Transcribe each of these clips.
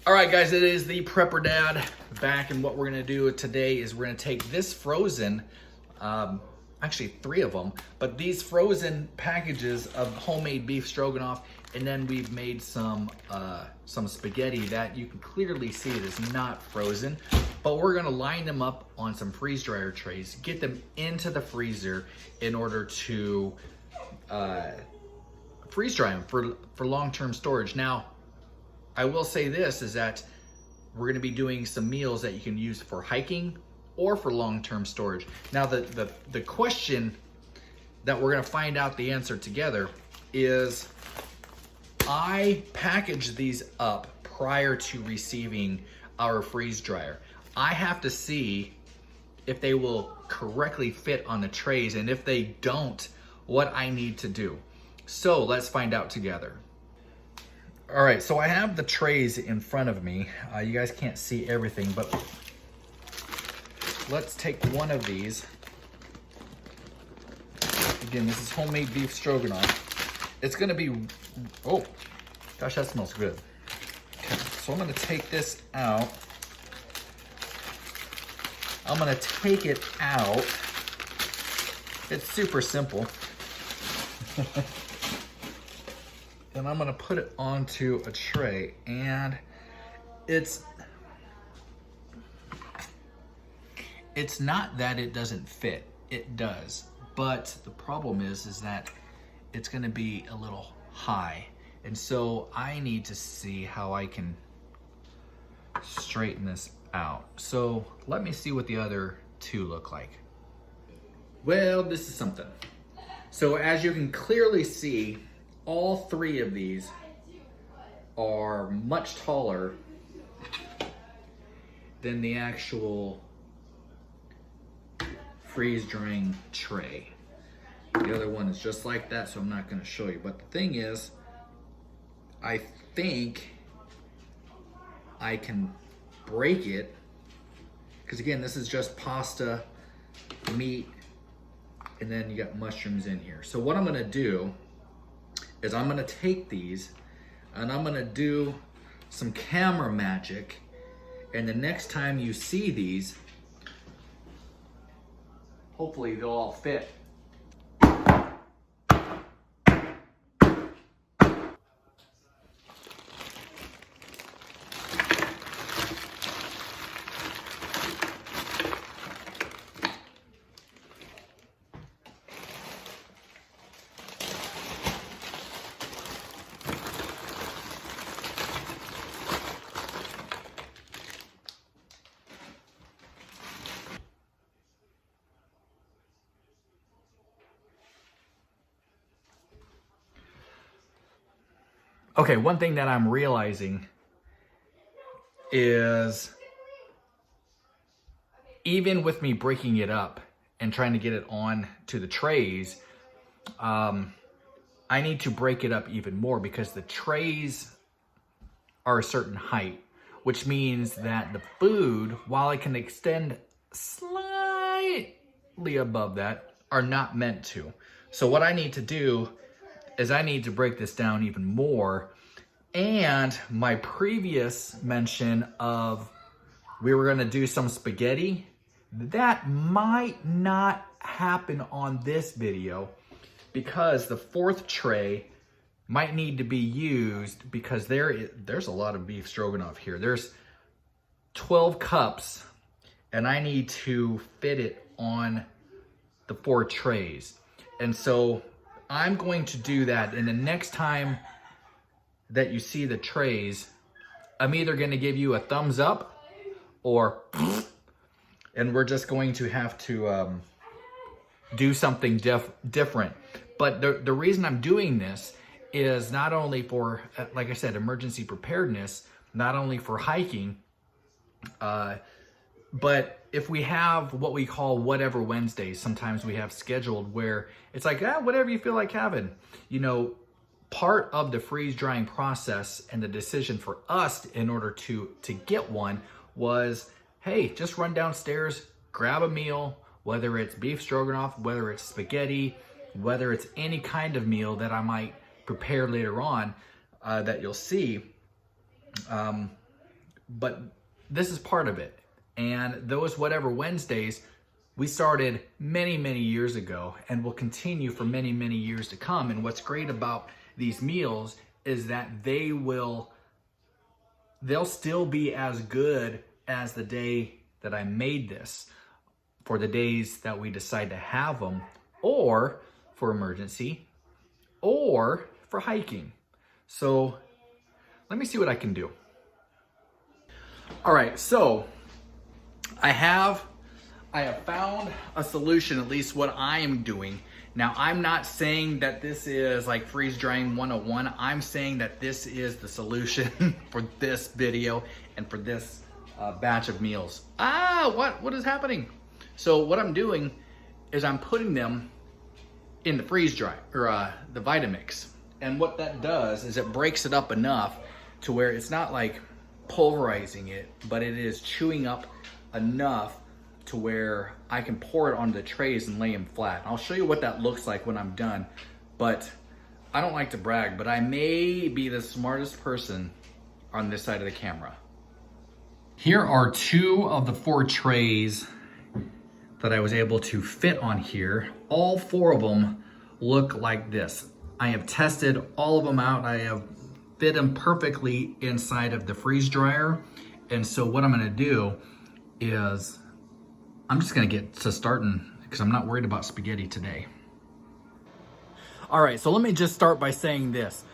All right, guys, it is the Prepper Dad back, and what we're gonna do today is we're gonna take this frozen, actually 3 of them, but these frozen packages of homemade beef stroganoff, and then we've made some spaghetti that you can clearly see it is not frozen, but we're gonna line them up on some freeze dryer trays, get them into the freezer in order to freeze dry them for long-term storage. Now, I will say this, is that we're gonna be doing some meals that you can use for hiking or for long-term storage. Now, the question that we're gonna find out the answer together is, I packaged these up prior to receiving our freeze dryer. I have to see if they will correctly fit on the trays, and if they don't, what I need to do. So let's find out together. All right, so I have the trays in front of me. You guys can't see everything, but let's take one of these. Again, this is homemade beef stroganoff. It's gonna be, oh, gosh, that smells good. Okay, so I'm gonna take this out. I'm gonna take it out. It's super simple. And I'm gonna put it onto a tray, and it's not that it doesn't fit, it does, but the problem is that it's gonna be a little high, and so I need to see how I can straighten this out. So let me see what the other 2 look like. Well, this is something. So as you can clearly see, all 3 of these are much taller than the actual freeze drying tray. The other one is just like that, so I'm not gonna show you. But the thing is, I think I can break it, because again, this is just pasta, meat, and then you got mushrooms in here. So what I'm gonna do is I'm gonna take these and I'm gonna do some camera magic, and the next time you see these, hopefully they'll all fit. Okay, one thing that I'm realizing is, even with me breaking it up and trying to get it on to the trays, I need to break it up even more, because the trays are a certain height, which means that the food, while it can extend slightly above that, are not meant to. So what I need to do is I need to break this down even more. And my previous mention of we were gonna do some spaghetti, that might not happen on this video, because the 4th tray might need to be used, because there's a lot of beef stroganoff here. There's 12 cups, and I need to fit it on the 4 trays. And so I'm going to do that, and the next time that you see the trays, I'm either gonna give you a thumbs up or and we're just going to have to do something different. But the reason I'm doing this is not only for, like I said, emergency preparedness, not only for hiking, but if we have what we call whatever Wednesdays, sometimes we have scheduled where it's like, whatever you feel like having. You know, part of the freeze drying process and the decision for us in order to get one was, hey, just run downstairs, grab a meal, whether it's beef stroganoff, whether it's spaghetti, whether it's any kind of meal that I might prepare later on that you'll see. but this is part of it. And those whatever Wednesdays, we started many, many years ago and will continue for many, many years to come. And what's great about these meals is that they'll still be as good as the day that I made this, for the days that we decide to have them, or for emergency, or for hiking. So let me see what I can do. All right, so I have found a solution, at least what I am doing. Now, I'm not saying that this is like freeze drying 101. I'm saying that this is the solution for this video and for this batch of meals. What is happening? So what I'm doing is I'm putting them in the freeze dry, or the Vitamix. And what that does is it breaks it up enough to where it's not like pulverizing it, but it is chewing up enough to where I can pour it onto the trays and lay them flat. I'll show you what that looks like when I'm done, but I don't like to brag, but I may be the smartest person on this side of the camera. Here are 2 of the 4 trays that I was able to fit on here. All 4 of them look like this. I have tested all of them out. I have fit them perfectly inside of the freeze dryer. And so what I'm gonna do is I'm just gonna get to starting because I'm not worried about spaghetti today. All right, so let me just start by saying this.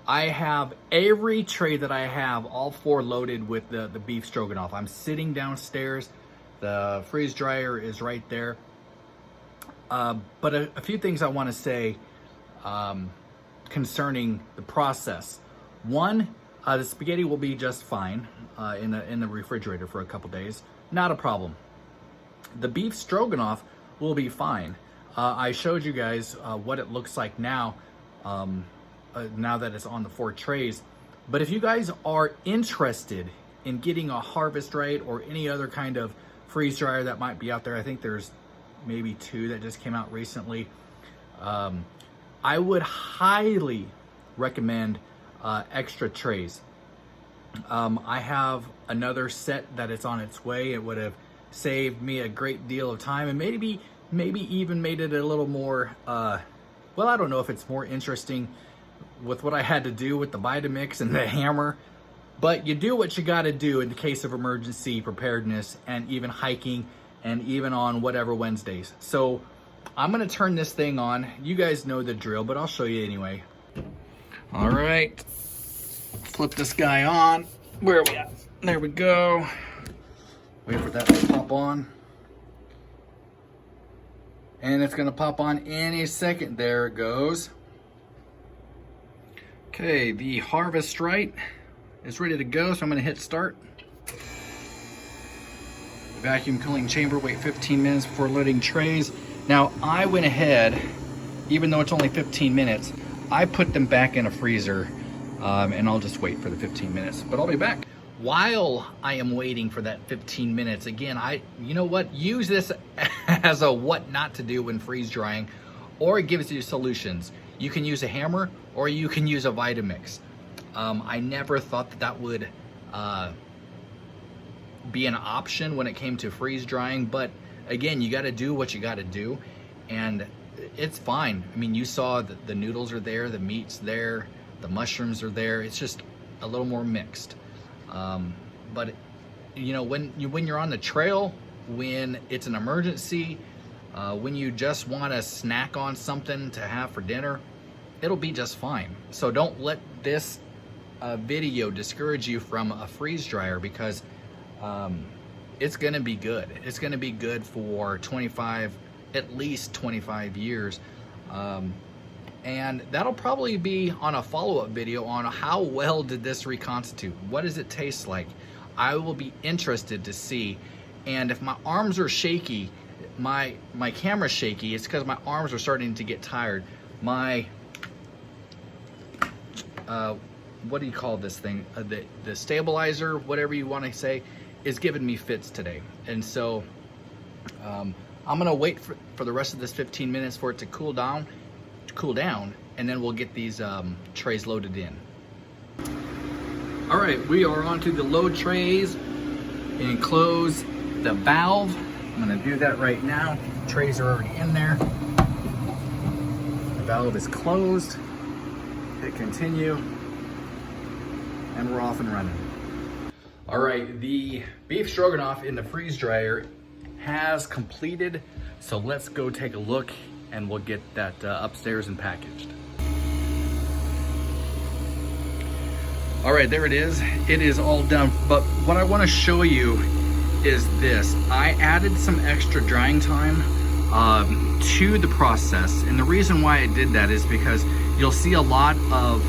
I have every tray that I have, all 4 loaded with the beef stroganoff. I'm sitting downstairs. The freeze dryer is right there. But a few things I want to say concerning the process. One, the spaghetti will be just fine in the refrigerator for a couple days. Not a problem. The beef stroganoff will be fine. I showed you guys what it looks like now, now that it's on the 4 trays. But if you guys are interested in getting a Harvest Right or any other kind of freeze dryer that might be out there, I think there's maybe 2 that just came out recently. I would highly recommend extra trays. I have another set that is on its way. It would have saved me a great deal of time and maybe even made it a little more, well, I don't know if it's more interesting with what I had to do with the Vitamix and the hammer, but you do what you got to do in the case of emergency preparedness and even hiking and even on whatever Wednesdays. So I'm going to turn this thing on. You guys know the drill, but I'll show you anyway. All right, flip this guy on. Where are we at? There we go. Wait for that to pop on. And it's going to pop on any second. There it goes. Okay, the Harvest Right is ready to go, so I'm going to hit start. Vacuum cooling chamber, wait 15 minutes before loading trays. Now, I went ahead, even though it's only 15 minutes, I put them back in a freezer, and I'll just wait for the 15 minutes, but I'll be back. While I am waiting for that 15 minutes, again, you know what? Use this as a what not to do when freeze drying, or it gives you solutions. You can use a hammer, or you can use a Vitamix. I never thought that would be an option when it came to freeze drying, but again, you got to do what you got to do, and it's fine. I mean, you saw the noodles are there, the meat's there, the mushrooms are there. It's just a little more mixed. But you know, when you're on the trail, when it's an emergency, when you just want to snack on something to have for dinner, it'll be just fine. So don't let this video discourage you from a freeze dryer, because it's gonna be good. It's gonna be good for at least 25 years. And that'll probably be on a follow-up video on how well did this reconstitute? What does it taste like? I will be interested to see. And if my arms are shaky, my camera's shaky, it's because my arms are starting to get tired. My, what do you call this thing? The stabilizer, whatever you want to say, is giving me fits today. And so I'm gonna wait for the rest of this 15 minutes for it to cool down, and then we'll get these trays loaded in. All right, we are onto the load trays and close the valve. I'm gonna do that right now. Trays are already in there. The valve is closed. Hit continue, and we're off and running. All right, the beef stroganoff in the freeze dryer has completed. So let's go take a look and we'll get that upstairs and packaged. All right, there it is. It is all done. But what I want to show you is this. I added some extra drying time to the process. And the reason why I did that is because you'll see a lot of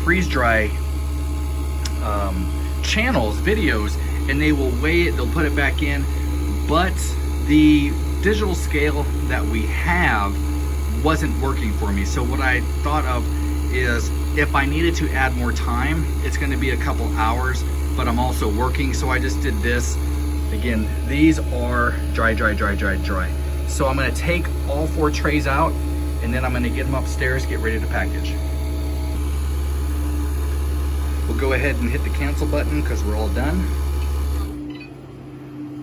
freeze dry channels, videos, and they will weigh it, they'll put it back in. But the digital scale that we have wasn't working for me. So what I thought of is if I needed to add more time, it's going to be a couple hours, but I'm also working, so I just did this. Again, these are dry. So I'm going to take all 4 trays out, and then I'm going to get them upstairs, get ready to package. We'll go ahead and hit the cancel button because we're all done.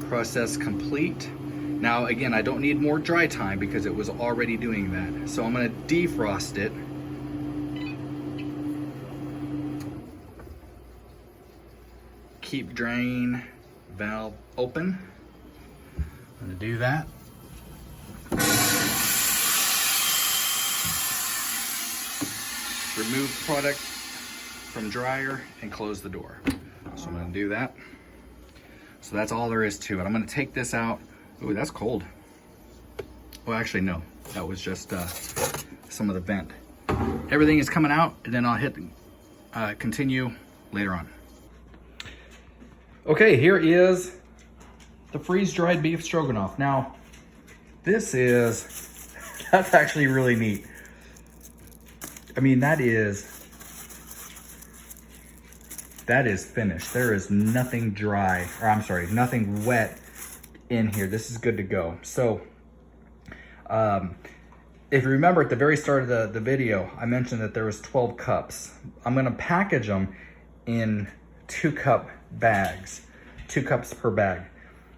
Process complete. Now again, I don't need more dry time because it was already doing that. So I'm going to defrost it. Keep drain valve open. I'm going to do that. Remove product from dryer and close the door. So I'm going to do that. So that's all there is to it. I'm going to take this out. Ooh, that's cold. Well, actually, no. That was just some of the vent. Everything is coming out, and then I'll hit continue later on. Okay, here is the freeze-dried beef stroganoff. Now, that's actually really neat. I mean, that is finished. There is nothing dry, or I'm sorry, nothing wet in here. This is good to go. So, if you remember at the very start of the video, I mentioned that there was 12 cups. I'm gonna package them in 2-cup bags, 2 cups per bag.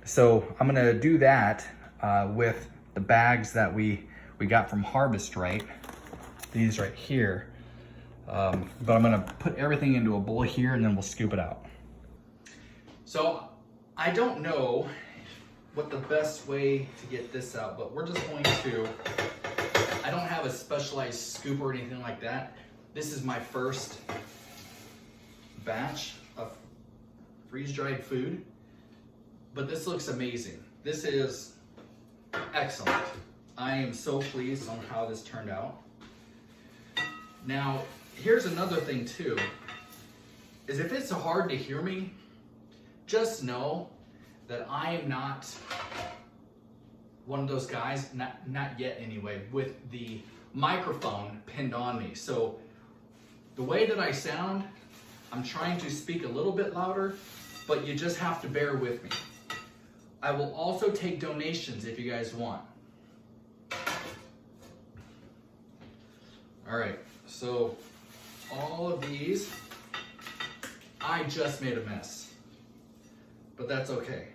So I'm gonna do that with the bags that we got from Harvest Right, these right here. But I'm gonna put everything into a bowl here and then we'll scoop it out. So I don't know what the best way to get this out, but we're just going to, I don't have a specialized scoop or anything like that. This is my first batch of freeze-dried food, but this looks amazing. This is excellent. I am so pleased on how this turned out. Now, here's another thing too, is if it's hard to hear me, just know that I am not one of those guys, not yet anyway, with the microphone pinned on me. So the way that I sound, I'm trying to speak a little bit louder, but you just have to bear with me. I will also take donations if you guys want. All right, so all of these, I just made a mess, but that's okay.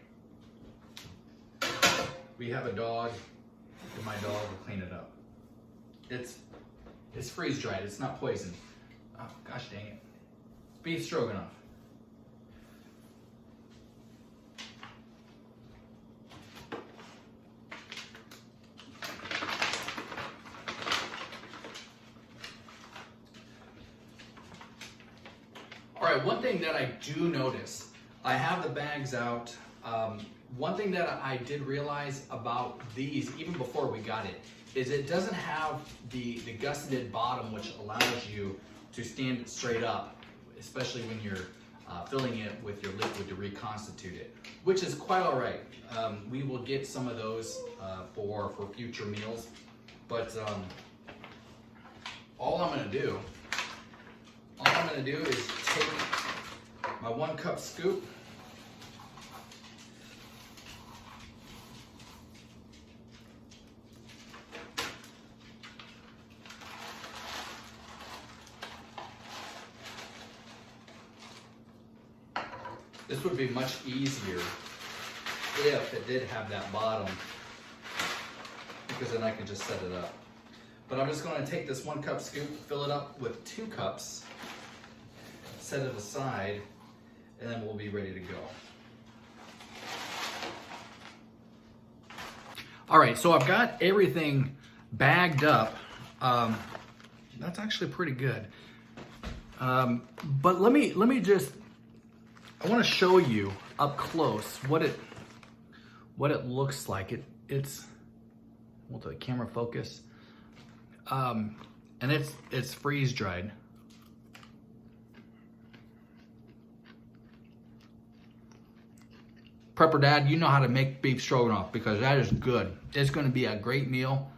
We have a dog, and my dog will clean it up. It's freeze dried, it's not poisoned. Oh, gosh dang it. Beef stroganoff. All right, one thing that I do notice, I have the bags out. One thing that I did realize about these, even before we got it, is it doesn't have the gusseted bottom, which allows you to stand it straight up, especially when you're filling it with your liquid to reconstitute it, which is quite all right. We will get some of those for future meals, but all I'm gonna do is take my 1-cup scoop, This would be much easier if it did have that bottom, because then I can just set it up. But I'm just going to take this 1 cup scoop, fill it up with 2 cups, set it aside, and then we'll be ready to go. All right, so I've got everything bagged up. That's actually pretty good. But let me just, I want to show you up close what it looks like. It's, will the camera focus? And it's freeze dried. Prepper Dad, you know how to make beef stroganoff, because that is good. It's going to be a great meal.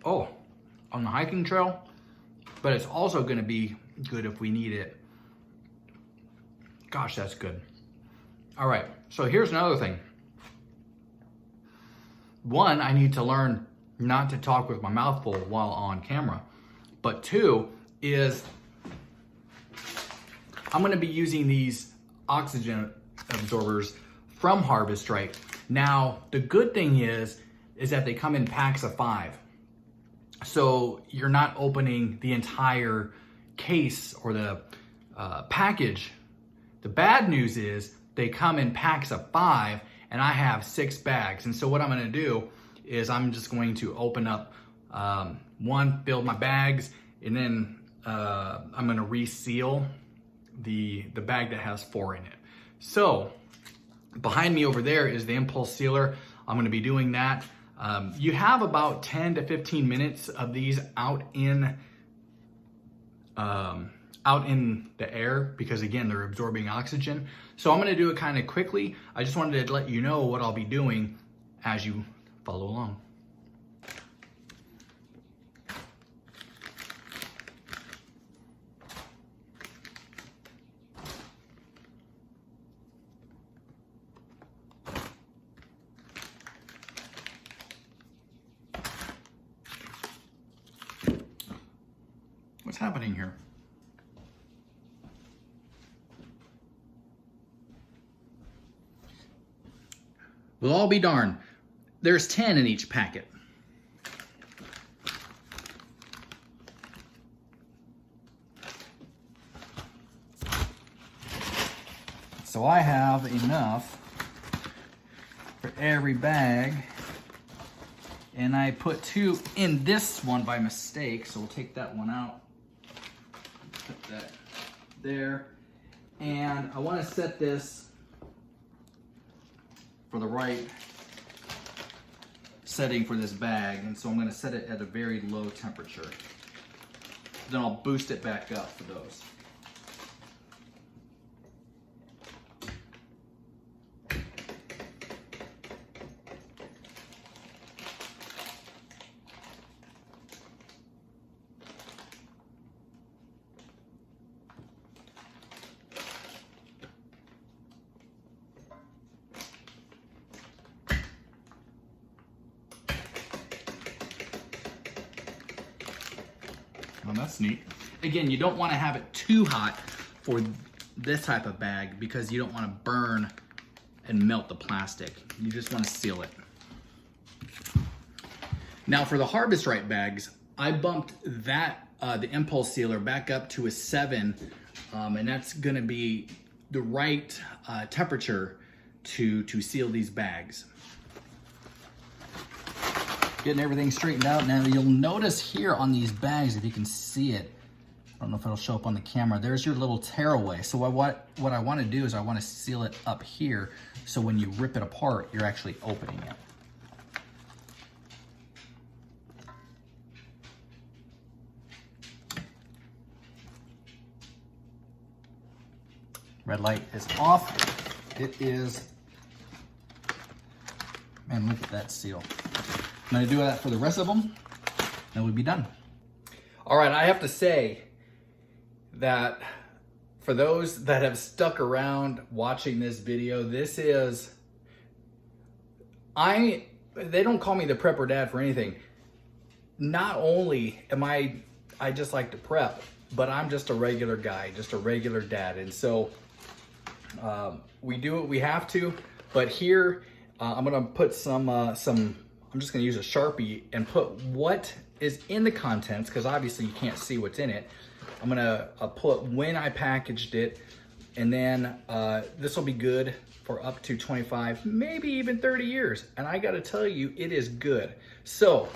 Oh, on the hiking trail, but it's also going to be good if we need it. Gosh, that's good. All right, so here's another thing. 1, I need to learn not to talk with my mouth full while on camera. But 2 is I'm going to be using these oxygen absorbers from Harvest Right. Now, the good thing is that they come in packs of 5. So you're not opening the entire case or the package. The bad news is they come in packs of 5, and I have 6 bags. And so what I'm gonna do is I'm just going to open up 1, fill my bags, and then I'm gonna reseal the bag that has 4 in it. So behind me over there is the impulse sealer. I'm gonna be doing that. You have about 10 to 15 minutes of these out in the air, because again, they're absorbing oxygen. So I'm gonna do it kind of quickly. I just wanted to let you know what I'll be doing as you follow along. What's happening here? Well, I'll be darned. There's 10 in each packet. So I have enough for every bag. And I put 2 in this one by mistake, so we'll take that one out. Put that there. And I want to set this for the right setting for this bag, and so I'm going to set it at a very low temperature. Then I'll boost it back up for those. Well, that's neat. Again, you don't want to have it too hot for this type of bag, because you don't want to burn and melt the plastic. You just want to seal it. Now for the Harvest Right bags, I bumped that the impulse sealer back up to a 7, and that's going to be the right temperature to seal these bags. Getting everything straightened out. Now you'll notice here on these bags, if you can see it, I don't know if it'll show up on the camera, there's your little tearaway. So what I want to do is I want to seal it up here, so when you rip it apart, you're actually opening it. Red light is off. It is, man, look at that seal. I'm gonna do that for the rest of them, then we'll be done. All right, I have to say that for those that have stuck around watching this video, this is, they don't call me the Prepper Dad for anything. Not only am I just like to prep, but I'm just a regular guy, just a regular dad. And so We do what we have to, but here I'm gonna put I'm just gonna use a Sharpie and put what is in the contents, because obviously you can't see what's in it. I'm gonna put when I packaged it, and then this will be good for up to 25, maybe even 30 years. And I gotta tell you, it is good. So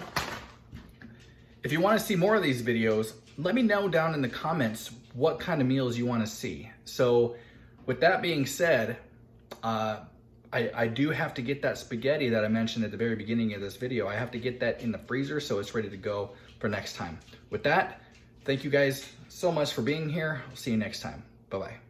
if you wanna see more of these videos, let me know down in the comments what kind of meals you wanna see. So with that being said, I do have to get that spaghetti that I mentioned at the very beginning of this video. I have to get that in the freezer so it's ready to go for next time. With that, thank you guys so much for being here. I'll see you next time. Bye-bye.